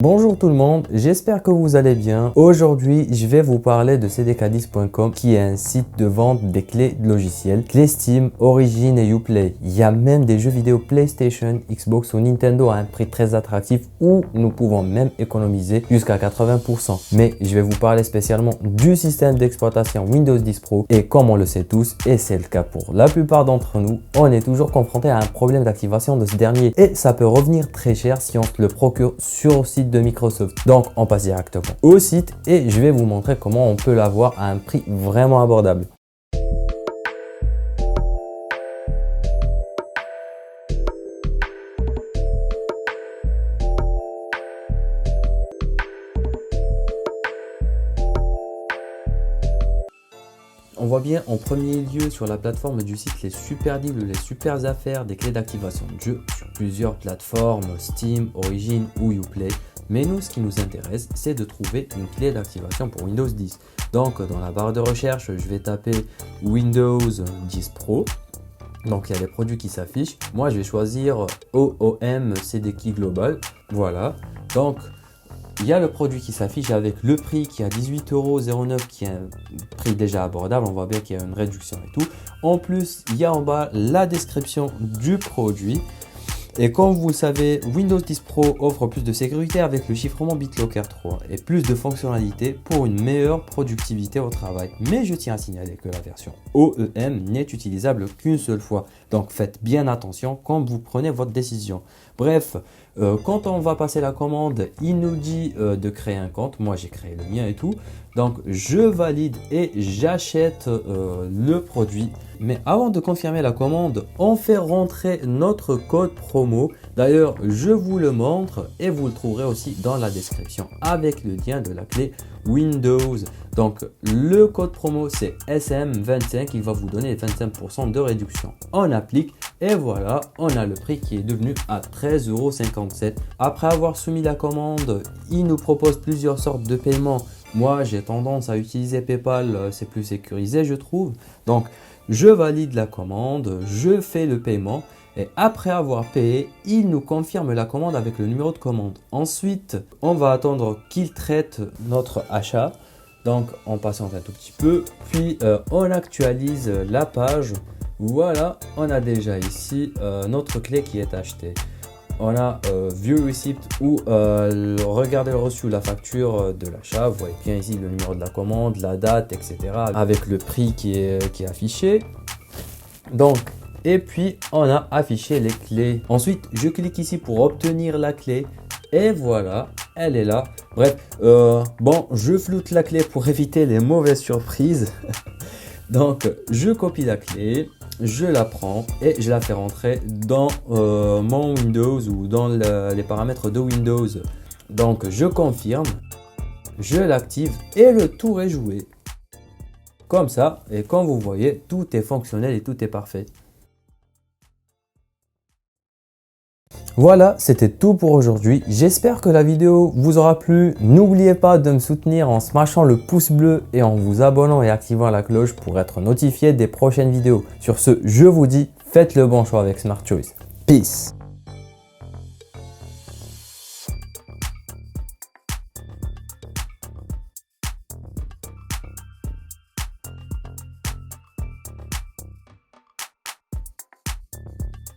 Bonjour tout le monde, j'espère que vous allez bien. Aujourd'hui, je vais vous parler de cdk10.com qui est un site de vente des clés de logiciels, clés Steam, Origin et Uplay. Il y a même des jeux vidéo PlayStation, Xbox ou Nintendo à un prix très attractif où nous pouvons même économiser jusqu'à 80%. Mais je vais vous parler spécialement du système d'exploitation Windows 10 Pro et comme on le sait tous, et c'est le cas pour la plupart d'entre nous, on est toujours confronté à un problème d'activation de ce dernier et ça peut revenir très cher si on se le procure sur le site de Microsoft. Donc on passe directement au site et je vais vous montrer comment on peut l'avoir à un prix vraiment abordable. On voit bien en premier lieu sur la plateforme du site les super deals ou les super affaires des clés d'activation de jeu sur plusieurs plateformes Steam, Origin ou Uplay. Mais nous, ce qui nous intéresse, c'est de trouver une clé d'activation pour Windows 10. Donc dans la barre de recherche, je vais taper Windows 10 Pro. Donc il y a les produits qui s'affichent. Moi, je vais choisir OOM CDK Global. Voilà. Donc il y a le produit qui s'affiche avec le prix qui est à 18,09 € qui est un prix déjà abordable. On voit bien qu'il y a une réduction et tout. En plus, il y a en bas la description du produit. Et comme vous le savez, Windows 10 Pro offre plus de sécurité avec le chiffrement BitLocker 3 et plus de fonctionnalités pour une meilleure productivité au travail. Mais je tiens à signaler que la version OEM n'est utilisable qu'une seule fois. Donc faites bien attention quand vous prenez votre décision. Bref, quand on va passer la commande, il nous dit de créer un compte. Moi, j'ai créé le mien et tout. Donc, je valide et j'achète le produit. Mais avant de confirmer la commande, on fait rentrer notre code promo. D'ailleurs, je vous le montre et vous le trouverez aussi dans la description avec le lien de la clé Windows. Donc, le code promo, c'est SM25. Il va vous donner 25% de réduction. On applique et voilà, on a le prix qui est devenu à 13,57 €. Après avoir soumis la commande, il nous propose plusieurs sortes de paiements. Moi, j'ai tendance à utiliser PayPal, c'est plus sécurisé, je trouve. Donc, je valide la commande, je fais le paiement et après avoir payé, il nous confirme la commande avec le numéro de commande. Ensuite, on va attendre qu'il traite notre achat. Donc, on patiente un tout petit peu, puis on actualise la page. Voilà, on a déjà ici notre clé qui est achetée. On a View Receipt ou regarder le reçu, la facture de l'achat. Vous voyez bien ici le numéro de la commande, la date, etc. avec le prix qui est affiché. Donc, et puis on a affiché les clés. Ensuite, je clique ici pour obtenir la clé. Et voilà, elle est là. Bref, bon, je floute la clé pour éviter les mauvaises surprises. Donc, je copie la clé. Je la prends et je la fais rentrer dans mon Windows ou dans les paramètres de Windows. Donc je confirme, je l'active et le tour est joué. Comme ça, et comme vous voyez, tout est fonctionnel et tout est parfait. Voilà, c'était tout pour aujourd'hui. J'espère que la vidéo vous aura plu. N'oubliez pas de me soutenir en smashant le pouce bleu et en vous abonnant et activant la cloche pour être notifié des prochaines vidéos. Sur ce, je vous dis, faites le bon choix avec Smart Choice. Peace!